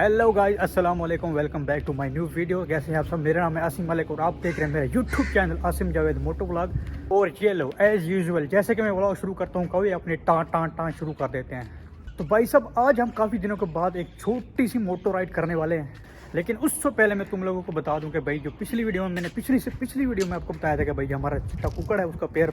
Hello guys, अस्सलाम वालेकुम, welcome back to my new video. कैसे हैं आप सब? मेरा नाम है आसिम मलिक और आप देख रहे हैं मेरा YouTube channel Asim Javed moto vlog. और ये लो एज़ यूजुअल जैसे कि मैं व्लॉग शुरू करता हूँ कभी अपने टाँ शुरू कर देते हैं। तो भाई साहब, आज हम काफ़ी दिनों के बाद एक छोटी सी मोटो राइड करने वाले हैं। लेकिन उससे पहले मैं तुम लोगों को बता दूं कि भाई जो पिछली वीडियो में मैंने पिछली वीडियो में आपको बताया था कि भाई हमारा चिट्टा कुकड़ है, उसका पैर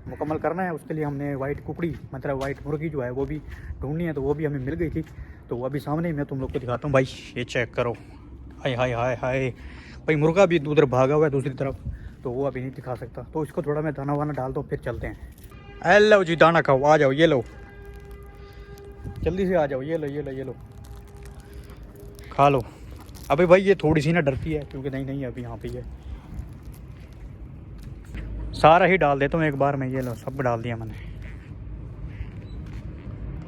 मुकम्मल करना है। उसके लिए हमने वाइट कुकड़ी मतलब वाइट मुर्गी जो है वो भी ढूंढनी है, तो वो भी हमें मिल गई थी। तो वो अभी सामने ही मैं तुम लोग को दिखाता हूँ। भाई ये चेक करो, हाय हाय हाय हाय। भाई मुर्गा भी उधर भागा हुआ है दूसरी तरफ, तो वो अभी नहीं दिखा सकता। तो इसको थोड़ा मैं दाना वाना डाल दो, फिर चलते हैं। हेलो जी, दाना खाओ, आ जाओ, ये लो जल्दी से आ जाओ, ये लो ये लो ये लो, खा लो। अभी भाई ये थोड़ी सी ना डरती है क्योंकि नहीं अभी यहाँ पे है। सारा ही डाल देता हूँ एक बार में, ये लो सब डाल दिया मैंने।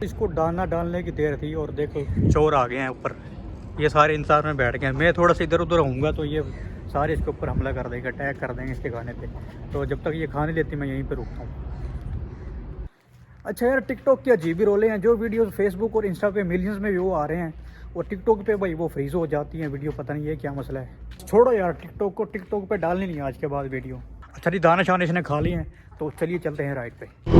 इसको दाना डालने की देर थी और देखो चोर आ गए हैं ऊपर। ये सारे इंतजार में बैठ गए हैं। मैं थोड़ा सा इधर उधर होऊंगा तो ये सारे इसके ऊपर हमला कर देंगे, अटैक कर देंगे इसके खाने पे। तो जब तक ये खाने लेती मैं यहीं पे रुकता हूँ। अच्छा यार, टिकटॉक के अजीब ही रोले हैं। जो वीडियो फेसबुक और इंस्टा पे मिलियंस में व्यू आ रहे हैं, और टिकटॉक पे भाई वो फ्रीज हो जाती हैं वीडियो। पता नहीं ये क्या मसला है। छोड़ो यार टिकटॉक को, टिकटॉक पे डालनी नहीं है आज के बाद वीडियो। अच्छा जी, दाना शाना इसने खा लिए हैं, तो चलिए चलते हैं राइड पे।